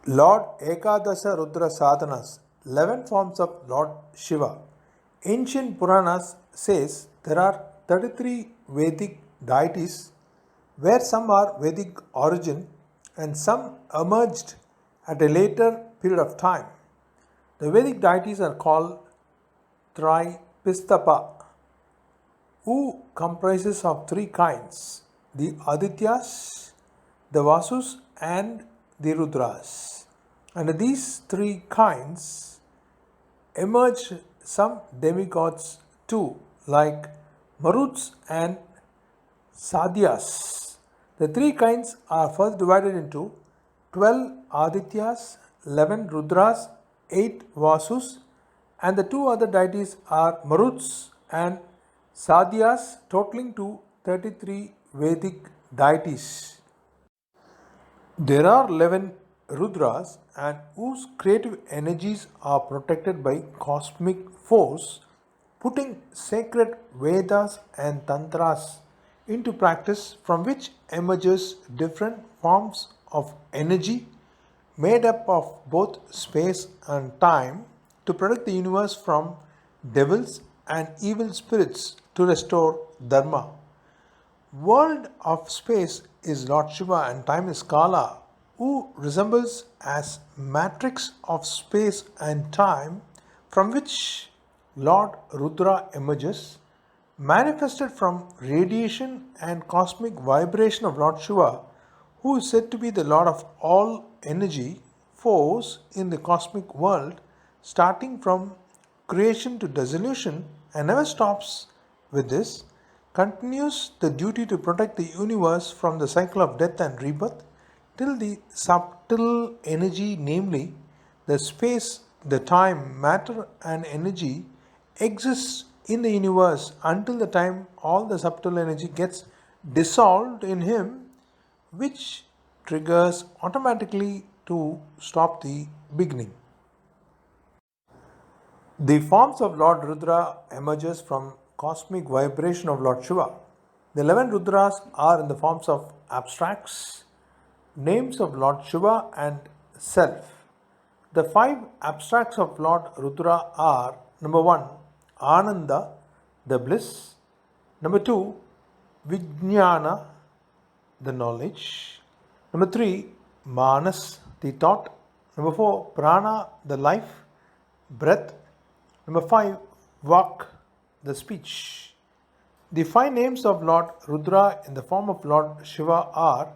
Lord Ekadasa Rudra Sadhanas, 11 forms of Lord Shiva. Ancient Puranas says there are 33 Vedic deities where some are Vedic origin and some emerged at a later period of time. The Vedic deities are called Tripistapa, who comprises of three kinds, the Adityas, the Vasus and the Rudras. Under these three kinds emerged some demigods too, like Maruts and Sadhyas. The three kinds are first divided into 12 Adityas, 11 Rudras, 8 Vasus, and the two other deities are Maruts and Sadhyas, totaling to 33 Vedic deities. There are 11 Rudras and whose creative energies are protected by cosmic force, putting sacred Vedas and Tantras into practice, from which emerges different forms of energy made up of both space and time to protect the universe from devils and evil spirits to restore Dharma. World of space is Lord Shiva and time is Kala, who resembles as matrix of space and time from which Lord Rudra emerges, manifested from radiation and cosmic vibration of Lord Shiva, who is said to be the Lord of all energy, force in the cosmic world, starting from creation to dissolution and never stops with this, continues the duty to protect the universe from the cycle of death and rebirth till the subtle energy, namely the space, the time, matter, and energy, exists in the universe until the time all the subtle energy gets dissolved in him, which triggers automatically to stop the beginning. The forms of Lord Rudra emerges from cosmic vibration of Lord Shiva. The 11 Rudras are in the forms of abstracts, names of Lord Shiva and self. The five abstracts of Lord Rudra are: number 1, Ananda, the bliss; number 2, Vijnana, the knowledge; number 3, Manas, the thought; number 4, Prana, the life, breath; number 5, Vak, the speech. The five names of Lord Rudra in the form of Lord Shiva are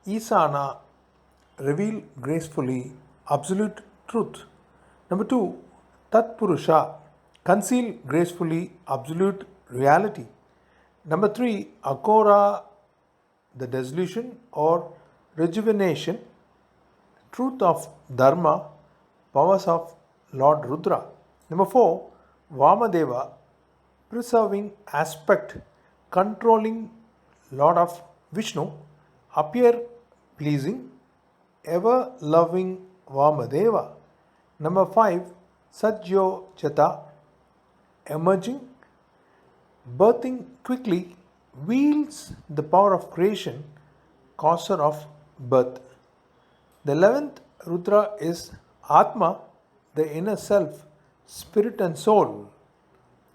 Isana, reveal gracefully absolute truth; number 2, Tat Purusha, conceal gracefully absolute reality; number 3, Akora, the dissolution or rejuvenation, truth of Dharma, powers of Lord Rudra; number 4, Vamadeva, preserving aspect, controlling Lord of Vishnu, appear pleasing, ever loving Vamadeva; number 5, Sajyo Jata, emerging, birthing quickly, wields the power of creation, causer of birth. The 11th Rudra is Atma, the inner self, spirit and soul,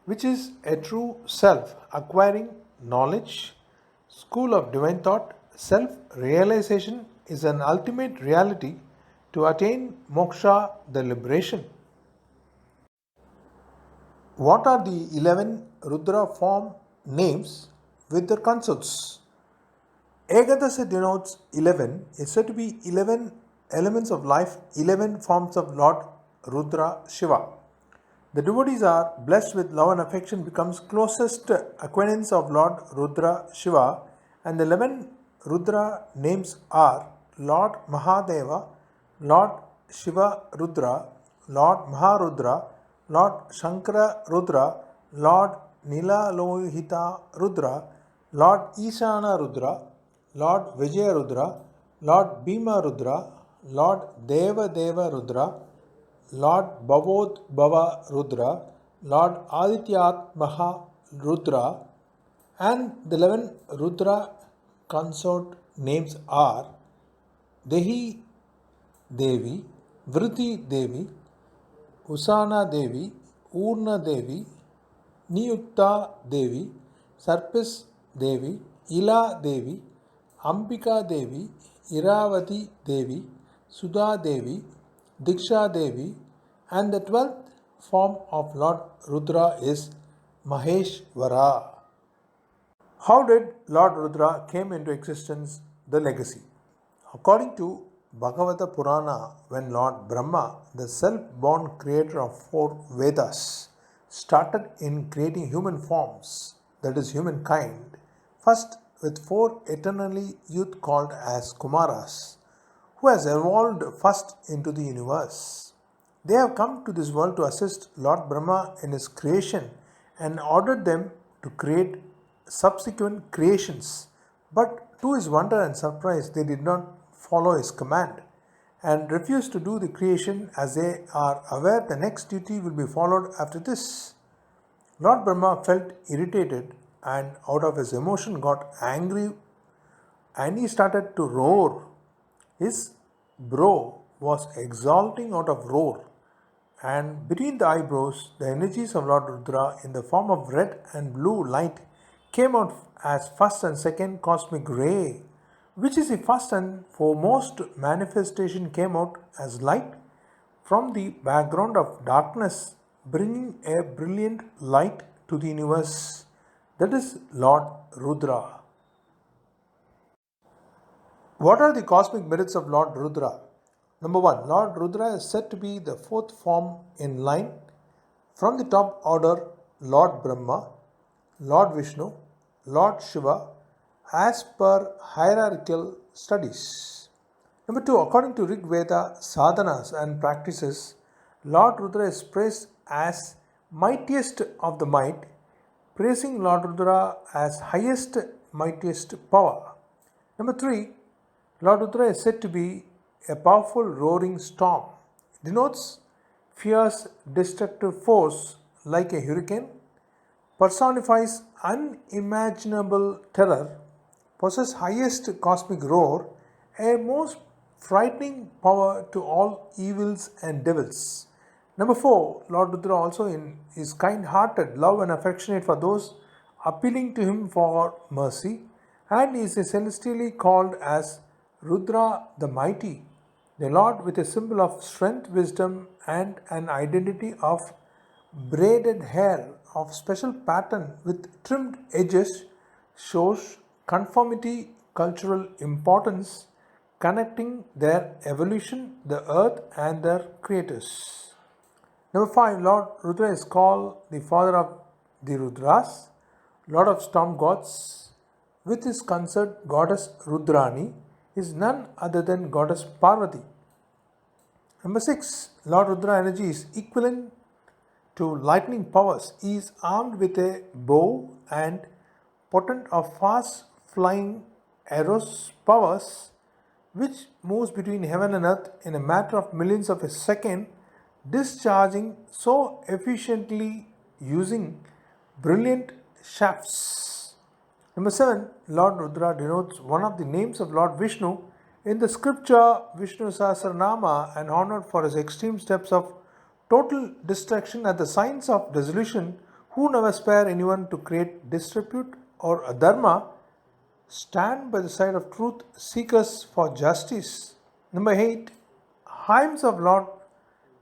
which is a true self, acquiring knowledge, school of divine thought. Self realization is an ultimate reality to attain moksha, the liberation. What are the 11 Rudra form names with their consorts? Ekadasa denotes 11, is said to be 11 elements of life, 11 forms of Lord Rudra Shiva. The devotees are blessed with love and affection, becomes closest acquaintance of Lord Rudra Shiva, and the 11 Rudra names are Lord Mahadeva, Lord Shiva Rudra, Lord Maharudra, Lord Shankara Rudra, Lord Nilalohita Rudra, Lord Ishana Rudra, Lord Vijaya Rudra, Lord Bhima Rudra, Lord Deva Deva Rudra, Lord Bhavod Bhava Rudra, Lord Adityat Maha Rudra, and the 11 Rudra consort names are Dehi Devi, Vritti Devi, Usana Devi, Urna Devi, Niyukta Devi, Sarpis Devi, Ila Devi, Ambika Devi, Iravati Devi, Sudha Devi, Diksha Devi, and the 12th form of Lord Rudra is Maheshwara. How did Lord Rudra came into existence? The legacy. According to Bhagavata Purana, when Lord Brahma, the self-born creator of four Vedas, started in creating human forms, that is humankind, first with four eternally youth called as Kumaras, who has evolved first into the universe. They have come to this world to assist Lord Brahma in his creation and ordered them to create subsequent creations. But to his wonder and surprise, they did not follow his command and refused to do the creation as they are aware the next duty will be followed after this. Lord Brahma felt irritated and out of his emotion got angry and he started to roar. His brow was exulting out of roar, and between the eyebrows, the energies of Lord Rudra in the form of red and blue light came out as first and second cosmic ray, which is the first and foremost manifestation came out as light from the background of darkness, bringing a brilliant light to the universe. That is Lord Rudra. What are the cosmic merits of Lord Rudra? Number one, Lord Rudra is said to be the fourth form in line from the top order Lord Brahma, Lord Vishnu, Lord Shiva, as per hierarchical studies. Number two, according to Rig Veda sadhanas and practices, Lord Rudra is praised as mightiest of the might, praising Lord Rudra as highest, mightiest power. Number three, Lord Rudra is said to be a powerful roaring storm. It denotes fierce destructive force like a hurricane, personifies unimaginable terror, possesses highest cosmic roar, a most frightening power to all evils and devils. Number four, Lord Rudra also is kind-hearted, love and affectionate for those appealing to him for mercy, and is celestially called as Rudra the Mighty, the Lord with a symbol of strength, wisdom, and an identity of braided hair of special pattern with trimmed edges shows conformity, cultural importance, connecting their evolution, the earth, and their creators. Number five, Lord Rudra is called the father of the Rudras, Lord of storm gods, with his consort goddess Rudrani is none other than goddess Parvati. Number 6. Lord Rudra energy is equivalent to lightning powers. He is armed with a bow and potent of fast flying arrows powers which moves between heaven and earth in a matter of millions of a second, discharging so efficiently using brilliant shafts. Number 7. Lord Rudra denotes one of the names of Lord Vishnu in the scripture Vishnu Sahasranama and honored for his extreme steps of total destruction at the signs of dissolution, who never spare anyone to create disrepute or adharma, stand by the side of truth seekers for justice. Number 8. Hymns of Lord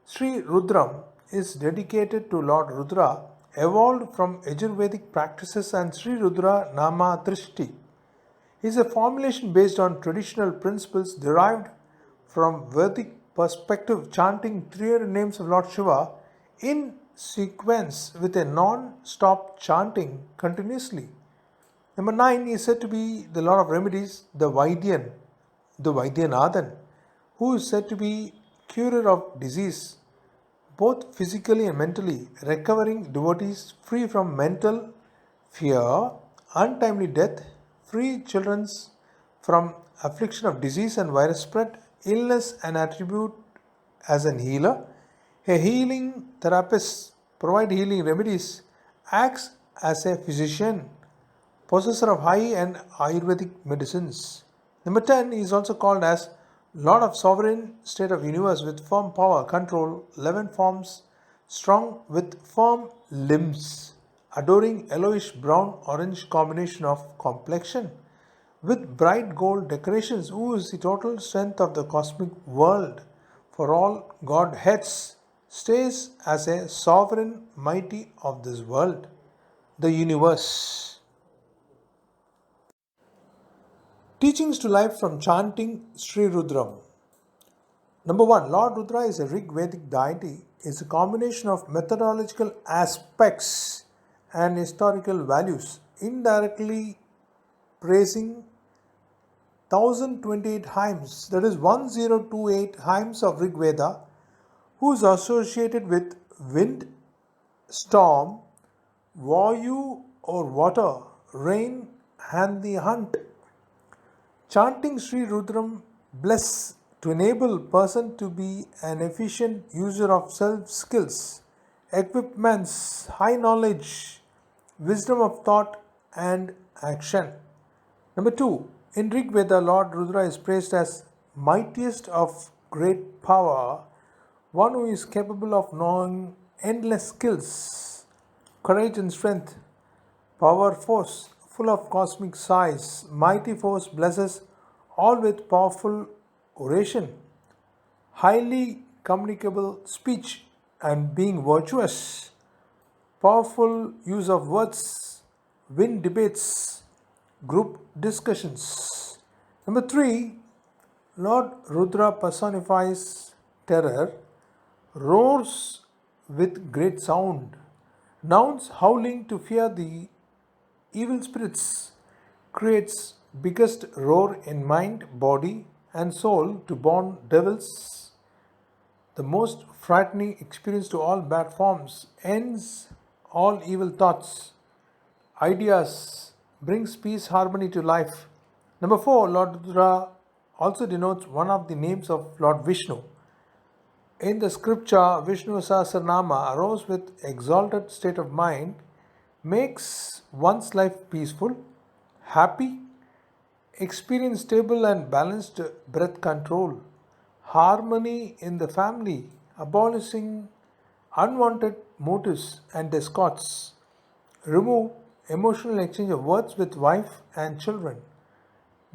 Sri Rudram is dedicated to Lord Rudra, evolved from Ayurvedic practices, and Sri Rudra Nama Drishti is a formulation based on traditional principles derived from Vedic perspective, chanting 300 names of Lord Shiva in sequence with a non-stop chanting continuously. Number 9 is said to be the Lord of Remedies, the Vaidyanathan, who is said to be curer of disease, both physically and mentally, recovering devotees free from mental fear, untimely death, free children from affliction of disease and virus spread, illness and attribute as an healer, a healing therapist, provide healing remedies, acts as a physician, possessor of high and Ayurvedic medicines. Number 10 is also called as Lord of sovereign state of universe with firm power, control, 11 forms, strong with firm limbs, adoring yellowish brown orange combination of complexion, with bright gold decorations, who is the total strength of the cosmic world for all Godheads, stays as a sovereign mighty of this world, the universe. Teachings to life from chanting Sri Rudram. Number one, Lord Rudra is a Rig Vedic deity, is a combination of methodological aspects and historical values, indirectly praising 1028 hymns, that is 1028 hymns of Rig Veda, who is associated with wind, storm, vayu or water, rain, and the hunt. Chanting Sri Rudram bless to enable person to be an efficient user of self skills, equipments, high knowledge, wisdom of thought and action. Number two, in Rig Veda, Lord Rudra is praised as mightiest of great power, one who is capable of knowing endless skills, courage and strength, power force, full of cosmic size, mighty force blesses all with powerful oration, highly communicable speech, and being virtuous, powerful use of words, win debates, group discussions. Number three, Lord Rudra personifies terror, roars with great sound, nouns howling to fear the evil spirits, creates biggest roar in mind, body, and soul to born devils, the most frightening experience to all bad forms, ends all evil thoughts, ideas, brings peace, harmony to life. Number four, Lord Rudra also denotes one of the names of Lord Vishnu. In the scripture, Vishnu Sahasranama arose with exalted state of mind, makes one's life peaceful, happy, experience stable and balanced breath control, harmony in the family, abolishing unwanted motives and discords, remove emotional exchange of words with wife and children,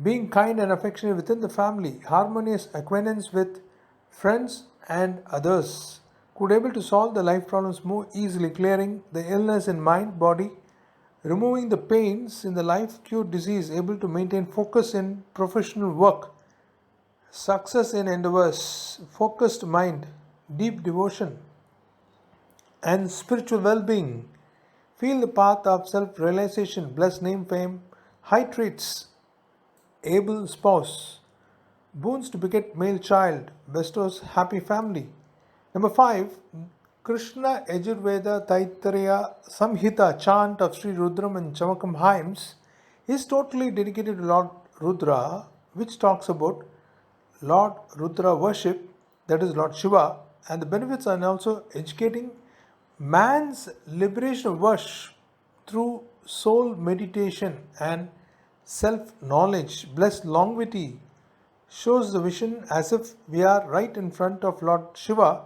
being kind and affectionate within the family, harmonious acquaintance with friends and others, could able to solve the life problems more easily, clearing the illness in mind, body, removing the pains in the life, cure disease, able to maintain focus in professional work, success in endeavors, focused mind, deep devotion, and spiritual well being. Feel the path of self realization, blessed name, fame, high traits, able spouse, boons to beget male child, bestows happy family. Number 5, Krishna Yajurveda Taittiriya Samhita chant of Sri Rudram and Chamakam hymns is totally dedicated to Lord Rudra, which talks about Lord Rudra worship, that is Lord Shiva, and the benefits are also educating man's liberation of worship through soul meditation and self knowledge. Blessed longevity shows the vision as if we are right in front of Lord Shiva,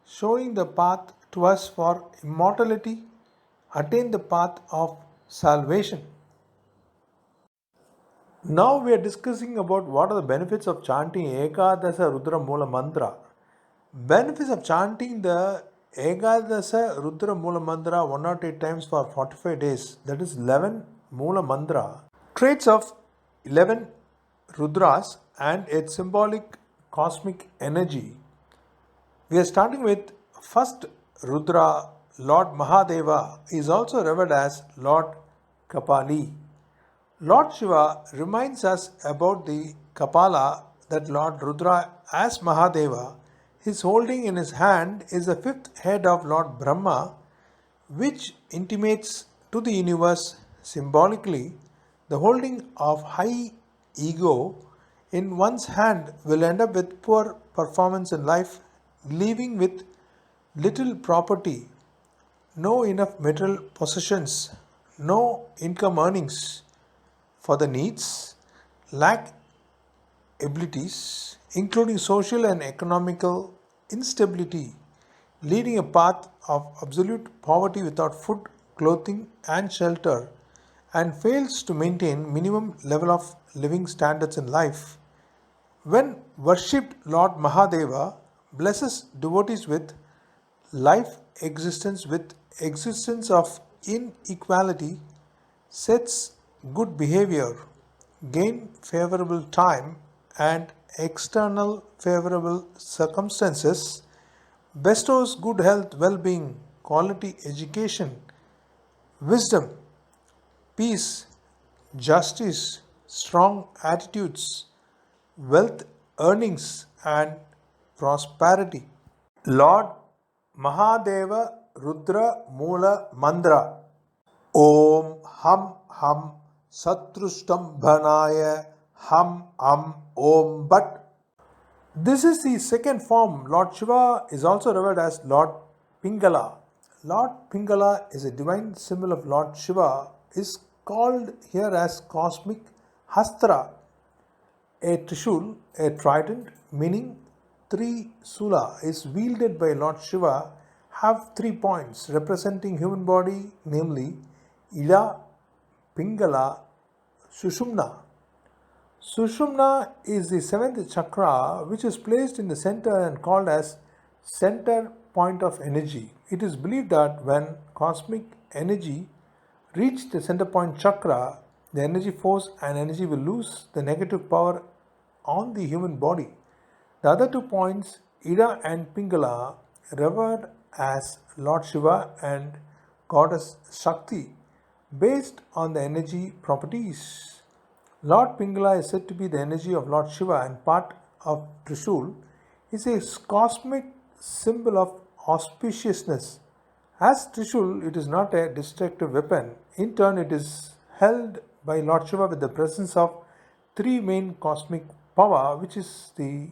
showing the path to us for immortality, attain the path of salvation. Now we are discussing about what are the benefits of chanting Ekadasa Rudra Mula Mantra. Benefits of chanting the Ekadasa Rudra Mula Mantra 108 times for 45 days, that is 11 Mula Mantra. Traits of 11 Rudras and its symbolic cosmic energy. We are starting with first Rudra, Lord Mahadeva is also revered as Lord Kapali. Lord Shiva reminds us about the Kapala that Lord Rudra as Mahadeva, his holding in his hand is the fifth head of Lord Brahma, which intimates to the universe symbolically the holding of high ego in one's hand will end up with poor performance in life, leaving with little property, no enough material possessions, no income earnings for the needs, lack abilities, including social and economical instability, leading a path of absolute poverty without food, clothing, and shelter, and fails to maintain minimum level of living standards in life. When worshipped, Lord Mahadeva blesses devotees with life existence with existence of inequality, sets good behavior, gain favorable time and external favorable circumstances, bestows good health, well-being, quality education, wisdom, peace, justice, strong attitudes, wealth, earnings, and prosperity. Lord Mahadeva Rudra Mula Mandra. Om Ham Satrustambhanaya Ham Om Bhat. This is the second form. Lord Shiva is also revered as Lord Pingala. Lord Pingala is a divine symbol of Lord Shiva, is called here as cosmic Hastra, a trishul, a trident meaning three sula, is wielded by Lord Shiva, have 3 points representing human body, namely Ida, Pingala, Sushumna. Sushumna is the seventh chakra which is placed in the center and called as center point of energy. It is believed that when cosmic energy reach the center point chakra, the energy force and energy will lose the negative power on the human body. The other 2 points, Ida and Pingala, revered as Lord Shiva and Goddess Shakti, based on the energy properties. Lord Pingala is said to be the energy of Lord Shiva and part of Trishul. Is a cosmic symbol of auspiciousness. As Trishul, it is not a destructive weapon. In turn, it is held by Lord Shiva with the presence of 3 main cosmic power, which is the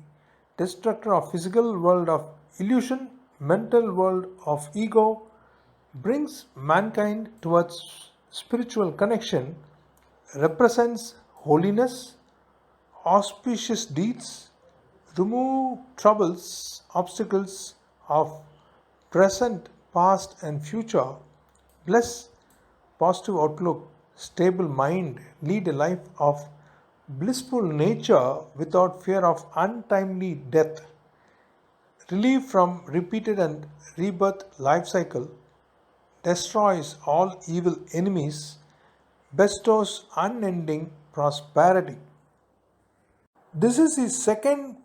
destructor of physical world of illusion, mental world of ego, brings mankind towards spiritual connection, represents holiness, auspicious deeds, remove troubles, obstacles of present, past, and future, bless positive outlook, stable mind, lead a life of blissful nature without fear of untimely death, relief from repeated and rebirth life cycle, destroys all evil enemies, bestows unending prosperity. This is the second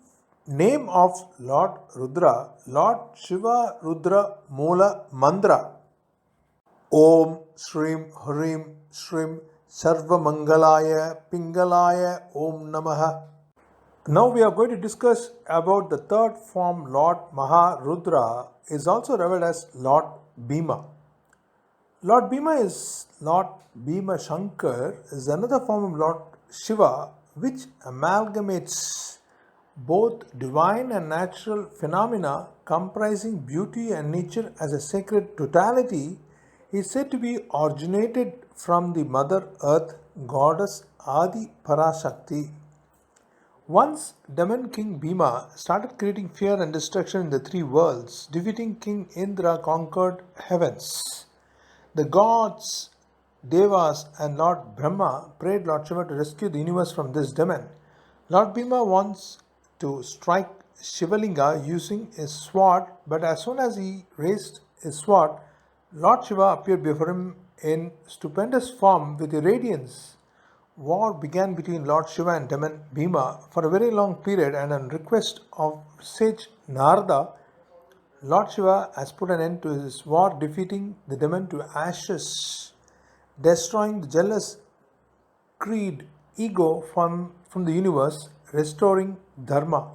name of Lord Rudra, Lord Shiva Rudra Mula Mandra. Om Shrim Hrim Shrim Sarva Mangalaya Pingalaya Om Namaha. Now we are going to discuss about the third form. Lord Maharudra is also revered as Lord Bhima. Lord Bhima is Lord Bhima Shankar is another form of Lord Shiva which amalgamates both divine and natural phenomena comprising beauty and nature as a sacred totality. Is said to be originated from the Mother Earth goddess Adi Parashakti. Once demon King Bhima started creating fear and destruction in the 3 worlds. Defeating King Indra conquered heavens. The gods, Devas, and Lord Brahma prayed Lord Shiva to rescue the universe from this demon. Lord Bhima wants to strike Shivalinga using his sword, but as soon as he raised his sword, Lord Shiva appeared before him in stupendous form with a radiance. War began between Lord Shiva and demon Bhima for a very long period, and on request of sage Narada, Lord Shiva has put an end to his war, defeating the demon to ashes, destroying the jealous greed, ego from the universe, restoring Dharma.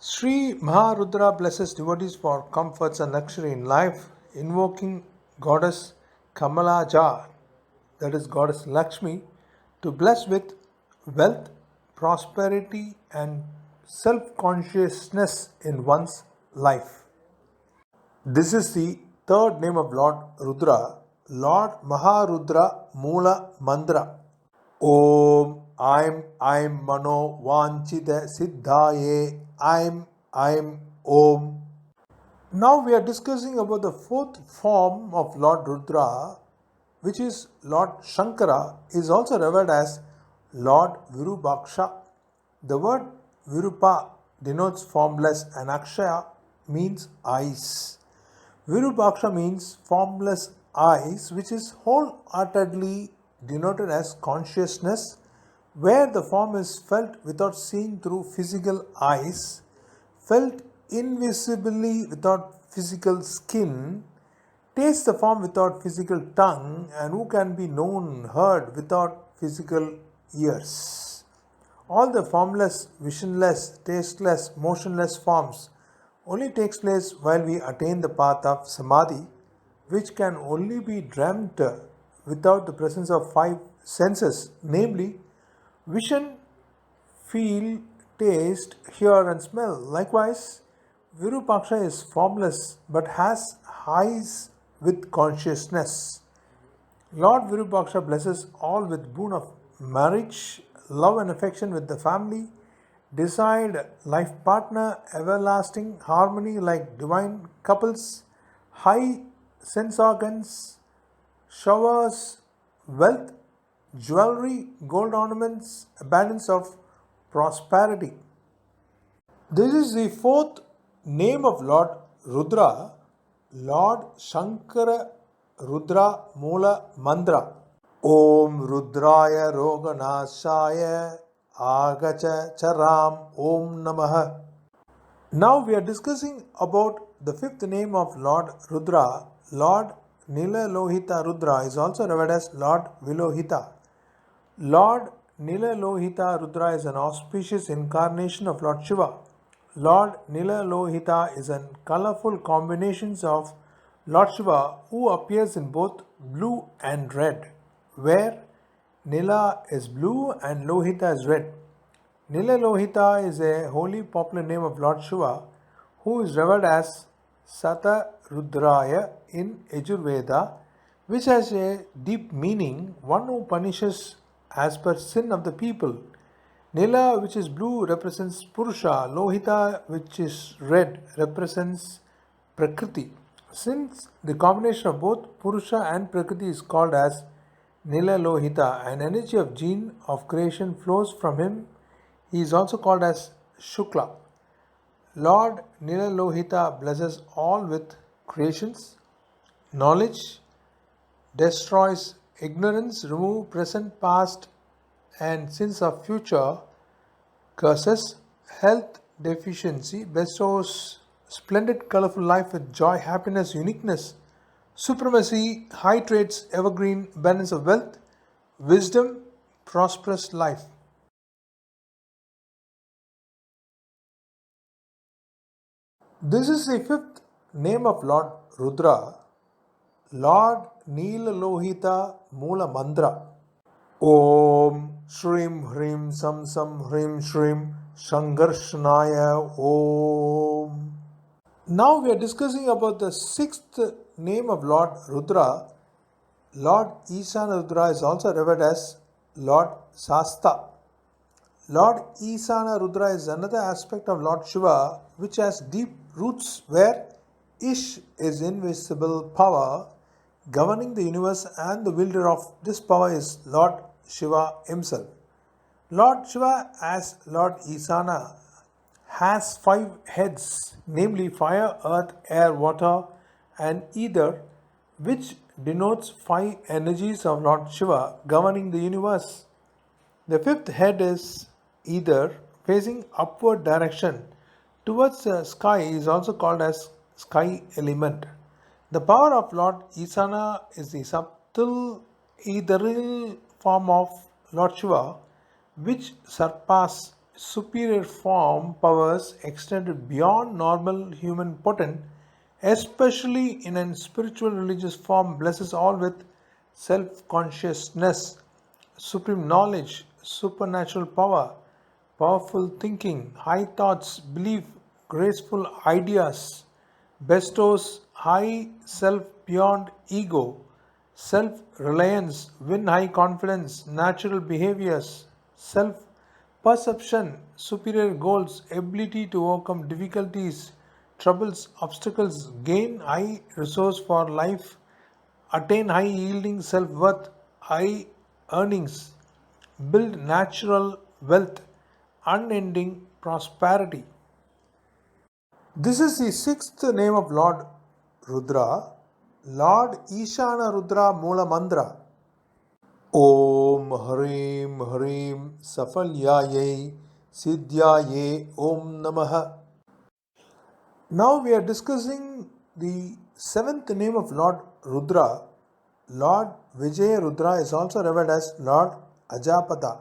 Sri Maharudra blesses devotees for comforts and luxury in life, invoking goddess Kamalaja, that is goddess Lakshmi, to bless with wealth, prosperity, and self consciousness in one's life. This is the third name of Lord Rudra, Lord Maharudra Mula Mandra. Om I'm Mano Vanchita Siddhaye, I'm Om. Now we are discussing about the fourth form of Lord Rudra, which is Lord Shankara, is also revered as Lord Virupaksha. The word Virupa denotes formless and Akshaya means eyes. Virupaksha means formless eyes, which is wholeheartedly denoted as consciousness, where the form is felt without seeing through physical eyes, felt invisibly without physical skin, taste the form without physical tongue, and who can be known, heard without physical ears. All the formless, visionless, tasteless, motionless forms only takes place while we attain the path of samadhi, which can only be dreamt without the presence of five senses, namely vision, feel, taste, hear, and smell. Likewise, Virupaksha is formless but has eyes with consciousness. Lord Virupaksha blesses all with boon of marriage, love and affection with the family, desired life partner, everlasting harmony like divine couples, high sense organs, showers, wealth, jewelry, gold ornaments, abundance of prosperity. This is the fourth name of Lord Rudra, Lord Shankara Rudra Mula Mandra. Om Rudraya Roganashaya Agacha Charam Om Namaha. Now we are discussing about the fifth name of Lord Rudra. Lord Nila Lohita Rudra is also referred as Lord Vilohita. Lord Nila Lohita Rudra is an auspicious incarnation of Lord Shiva. Lord Nila Lohita is a colorful combination of Lord Shiva who appears in both blue and red, where Nila is blue and Lohita is red. Nila Lohita is a holy popular name of Lord Shiva who is revered as Sata Rudraya in Yajurveda, which has a deep meaning, one who punishes as per sin of the people. Nila, which is blue, represents Purusha. Lohita, which is red, represents Prakriti. Since the combination of both Purusha and Prakriti is called as Nila Lohita, an energy of gene of creation flows from him. He is also called as Shukla. Lord Nila Lohita blesses all with creations, knowledge, destroys ignorance, remove present, past, and sins of future, curses, health deficiency, bestows splendid colorful life with joy, happiness, uniqueness, supremacy, high traits, evergreen, abundance of wealth, wisdom, prosperous life. This is the fifth name of Lord Rudra, Lord Neela Lohita Mula Mandra. Om Shrim Hrim Sam Sam Hrim Shrim Shangarshanaya Om. Now we are discussing about the sixth name of Lord Rudra. Lord Isana Rudra is also revered as Lord Sasta. Lord Isana Rudra is another aspect of Lord Shiva which has deep roots where Ish is invisible power governing the universe and the wielder of this power is Lord Shiva himself. Lord Shiva as Lord Isana has five heads, namely fire, earth, air, water, and ether, which denotes five energies of Lord Shiva governing the universe. The fifth head is ether, facing upward direction towards the sky is also called as sky element. The power of Lord Isana is the subtle ethereal form of Lord Shiva, which surpass superior form powers extended beyond normal human potent, especially in a spiritual religious form, blesses all with self-consciousness, supreme knowledge, supernatural power, powerful thinking, high thoughts, belief, graceful ideas, bestows high self beyond ego, self reliance, win high confidence, natural behaviors, self perception, superior goals, ability to overcome difficulties, troubles, obstacles, gain high resource for life, attain high yielding self worth, high earnings, build natural wealth, unending prosperity. This is the sixth name of Lord Rudra, Lord Ishana Rudra Mula Mandra. Om Harim Harim Safalyaye Siddhyaye Om Namaha. Now we are discussing the seventh name of Lord Rudra. Lord Vijay Rudra is also referred as Lord Ajapada.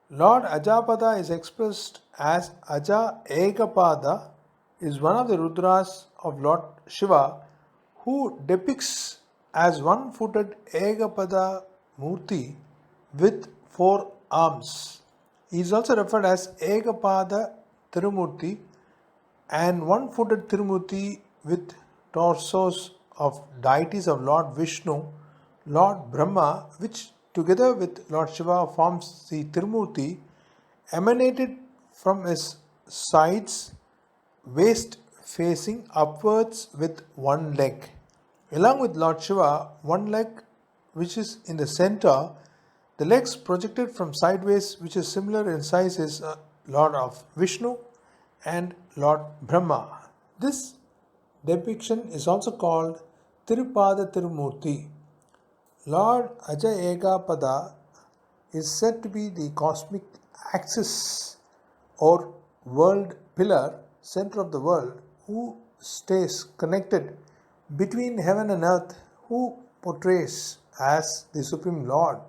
Lord Ajapada is expressed as Aja Ekapada, is one of the Rudras of Lord Shiva who depicts as one-footed Ekapada Murti with four arms. He is also referred as Ekapada Tirumurti and one-footed Tirumurti with torsos of deities of Lord Vishnu, Lord Brahma, which together with Lord Shiva forms the Tirumurti, emanated from his sides, waist facing upwards with one leg. Along with Lord Shiva, one leg which is in the center, the legs projected from sideways, which is similar in size, is Lord of Vishnu and Lord Brahma. This depiction is also called Tirupada Tirumurti. Lord Ajayegapada is said to be the cosmic axis or world pillar, center of the world, who stays connected between heaven and earth, who portrays as the Supreme Lord,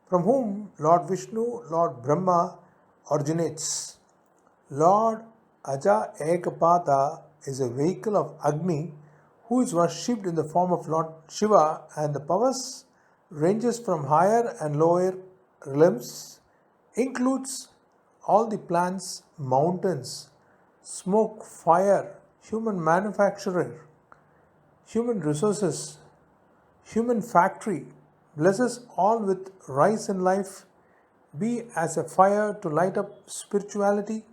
from whom Lord Vishnu, Lord Brahma originates. Lord Aja Ekapada is a vehicle of Agni who is worshipped in the form of Lord Shiva, and the powers ranges from higher and lower realms, includes all the plants, mountains, smoke, fire, human manufacturer, human resources, human factory, blesses all with rise in life, be as a fire to light up spirituality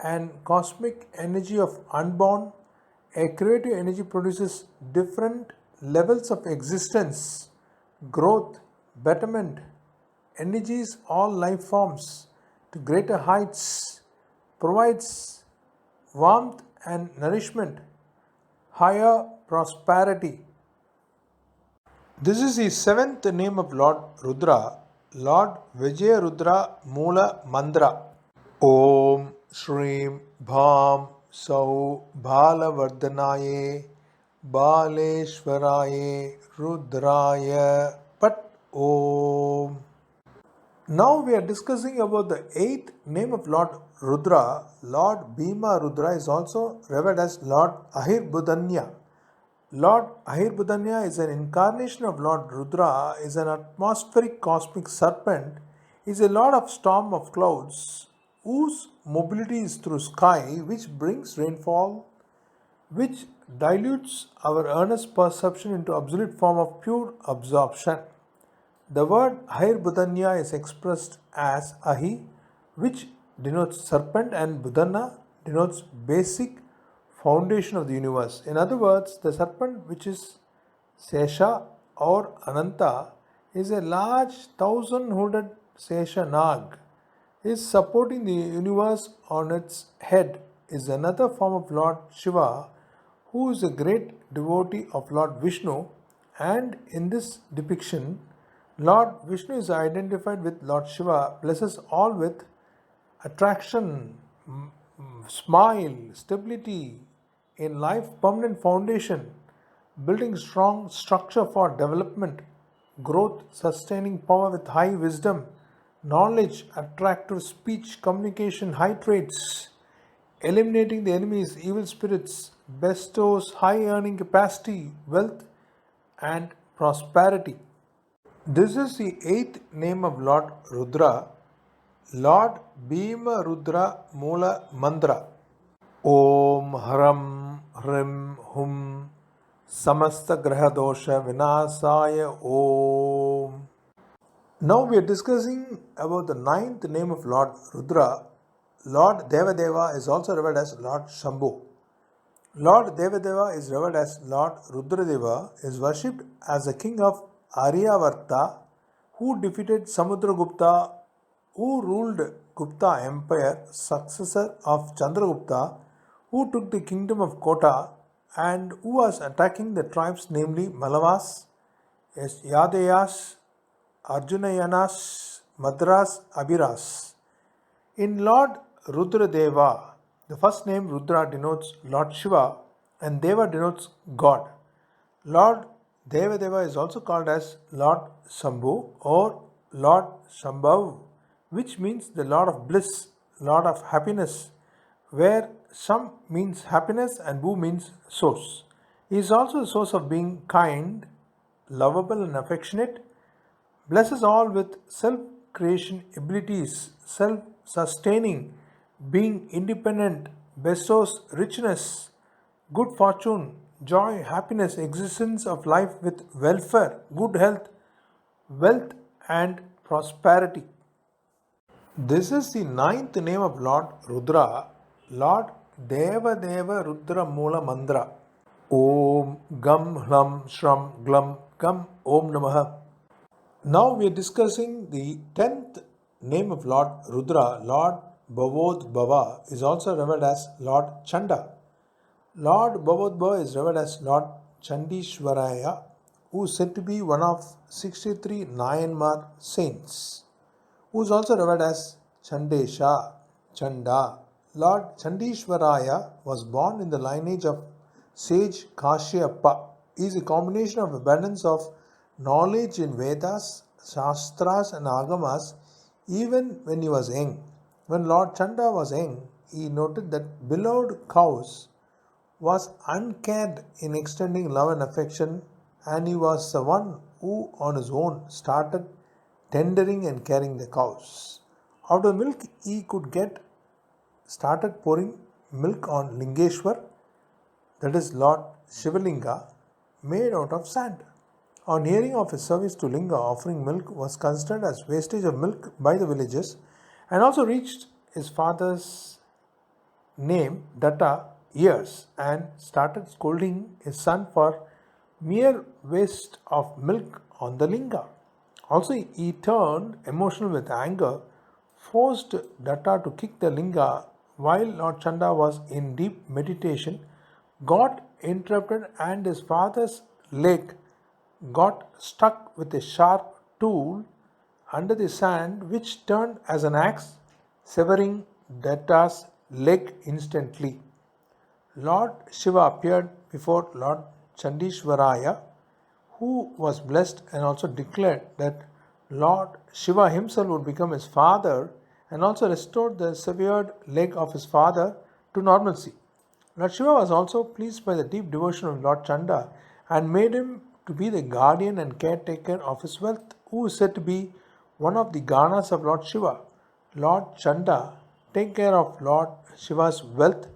and cosmic energy of unborn. A creative energy produces different levels of existence, growth, betterment, energies all life forms to greater heights, provides warmth and nourishment, higher prosperity. This is the seventh name of Lord Rudra, Lord Vijay Rudra Mula Mandra. Om Shrim Bham Sau Balavardhanaye Baleshwaraye Rudraya Pat Om. Now we are discussing about the eighth name of Lord Rudra. Lord Bhima Rudra is also revered as Lord Ahirbudanya. Lord Ahirbudanya is an incarnation of Lord Rudra, is an atmospheric cosmic serpent, is a lord of storm of clouds, whose mobility is through sky, which brings rainfall, which dilutes our earnest perception into absolute form of pure absorption. The word Ahirbudanya is expressed as Ahi, which denotes serpent, and Budana denotes basic foundation of the universe. In other words, the serpent, which is Sesha or Ananta, is a large thousand-hooded Sesha Nag, is supporting the universe on its head, is another form of Lord Shiva, who is a great devotee of Lord Vishnu, and in this depiction, Lord Vishnu is identified with Lord Shiva, blesses all with attraction, smile, stability in life, permanent foundation, building strong structure for development, growth, sustaining power with high wisdom, knowledge, attractive speech, communication, high traits, eliminating the enemies, evil spirits, bestows high earning capacity, wealth, and prosperity. This is the eighth name of Lord Rudra, Lord Bhima Rudra Mula Mandra. Om Haram Hrim Hum Samasta Graha Dosha Vinasaya Om. Now we are discussing about the ninth name of Lord Rudra. Lord Devadeva is also revered as Lord Shambhu. Lord Devadeva is revered as Lord Rudradeva, is worshipped as the king of Aryavarta, who defeated Samudragupta, who ruled Gupta Empire, successor of Chandragupta, who took the kingdom of Kota and who was attacking the tribes, namely Malavas, Yadayas, Arjunayanas, Madras, Abhiras. In Lord Rudradeva, the first name Rudra denotes Lord Shiva and Deva denotes God. Lord Devadeva is also called as Lord Shambhu or Lord Shambhav, which means the Lord of bliss, Lord of happiness, where Sham means happiness and Bhu means source. He is also the source of being kind, lovable, and affectionate, blesses all with self creation abilities, self sustaining, being independent, bestows richness, good fortune, joy, happiness, existence of life with welfare, good health, wealth, and prosperity. This is the ninth name of Lord Rudra, Lord Deva Deva Rudra Mula Mandra. Om Gam Hlam Shram Glam Gam Om Namaha. Now we are discussing the 10th name of Lord Rudra. Lord Bhavodbhava is also revered as Lord Chanda. Lord Bhavodbhava is revered as Lord Chandishwaraya, who is said to be one of 63 Nayanmar saints, who is also revered as Chandesha, Chanda. Lord Chandishwaraya was born in the lineage of sage Kashyapa. He is a combination of abundance of knowledge in Vedas, Shastras, and Agamas even when he was young. When Lord Chanda was young, he noted that beloved cows was uncared in extending love and affection, and he was the one who on his own started tendering and caring the cows. Out of milk he could get started pouring milk on Lingeshwar, that is Lord Shivalinga, made out of sand. On hearing of his service to Linga, offering milk was considered as wastage of milk by the villagers and also reached his father's name Datta ears and started scolding his son for mere waste of milk on the linga. Also, he turned emotional with anger, forced Datta to kick the linga while Lord Chanda was in deep meditation, got interrupted, and his father's leg got stuck with a sharp tool under the sand, which turned as an axe, severing Datta's leg instantly. Lord Shiva appeared before Lord Chandishwaraya, who was blessed and also declared that Lord Shiva himself would become his father and also restored the severed leg of his father to normalcy. Lord Shiva was also pleased by the deep devotion of Lord Chanda and made him to be the guardian and caretaker of his wealth, who is said to be one of the Ganas of Lord Shiva. Lord Chanda take care of Lord Shiva's wealth,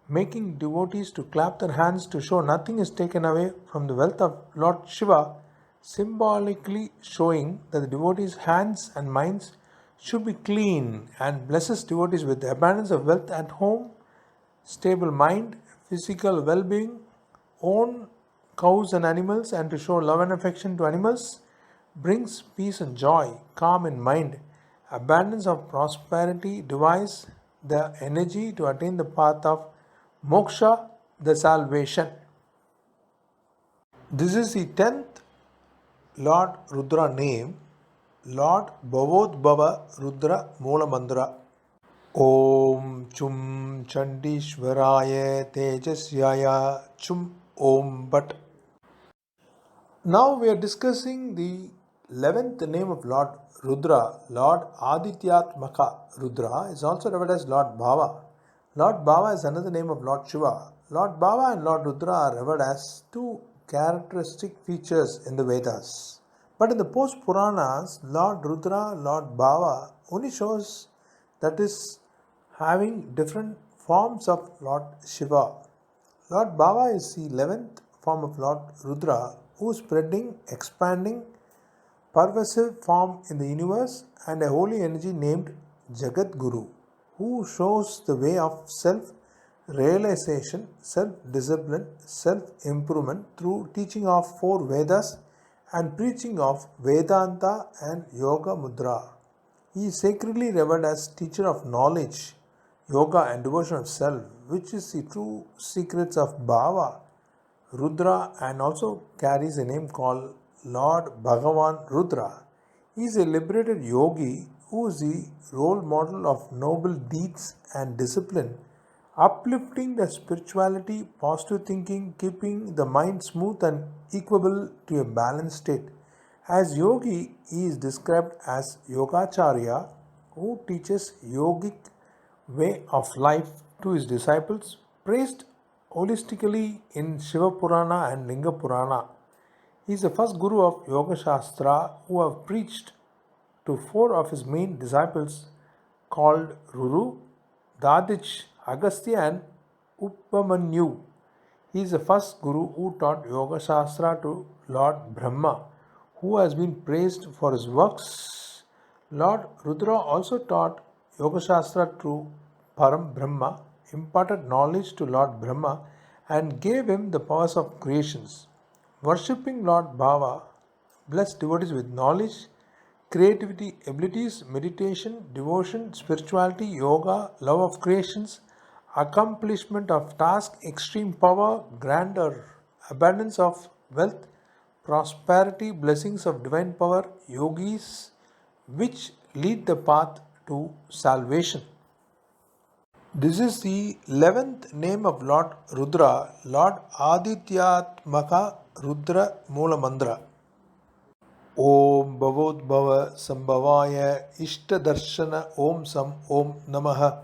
making devotees to clap their hands to show nothing is taken away from the wealth of Lord Shiva, symbolically showing that the devotees' hands and minds should be clean, and blesses devotees with abundance of wealth at home, stable mind, physical well being, own cows and animals, and to show love and affection to animals, brings peace and joy, calm in mind, abundance of prosperity, devise the energy to attain the path of moksha, the salvation. This is the 10th Lord Rudra name, Lord Bhavodbhava Rudra Moola Mandra. Om Chum Chandishwaraya Tejasyaya Chum Om Bhat. Now we are discussing the 11th name of Lord Rudra. Lord Adityatmaka Rudra is also referred as Lord Bhava. Lord Bhava is another name of Lord Shiva. Lord Bhava and Lord Rudra are revered as two characteristic features in the Vedas. But in the post Puranas, Lord Rudra, Lord Bhava only shows that is having different forms of Lord Shiva. Lord Bhava is the 11th form of Lord Rudra, who is spreading, expanding, pervasive form in the universe, and a holy energy named Jagat Guru, who shows the way of self realization, self discipline, self improvement through teaching of four Vedas and preaching of Vedanta and Yoga Mudra. He is sacredly revered as teacher of knowledge, yoga, and devotion of self, which is the true secrets of Bhava, Rudra, and also carries a name called Lord Bhagavan Rudra. He is a liberated yogi who is the role model of noble deeds and discipline, uplifting the spirituality, positive thinking, keeping the mind smooth and equable to a balanced state. As yogi, he is described as Yogacharya, who teaches yogic way of life to his disciples, praised holistically in Shiva Purana and Linga Purana. He is the first guru of Yoga Shastra who have preached to four of his main disciples called Ruru, Dadich, Agastya, and Upamanyu. He is the first guru who taught Yoga Shastra to Lord Brahma, who has been praised for his works. Lord Rudra also taught Yoga Shastra to Param Brahma, imparted knowledge to Lord Brahma, and gave him the powers of creations. Worshipping Lord Bhava blessed devotees with knowledge, creativity, abilities, meditation, devotion, spirituality, yoga, love of creations, accomplishment of task, extreme power, grandeur, abundance of wealth, prosperity, blessings of divine power, yogis, which lead the path to salvation. This is the 11th name of Lord Rudra, Lord Adityatmaka Rudra Mula Mantra. Om Bhavodbhava Sambhavaya Ishtadarshana Om Sam Om Namaha.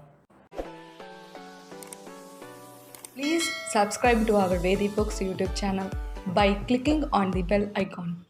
Please subscribe to our Vedi Books YouTube channel by clicking on the bell icon.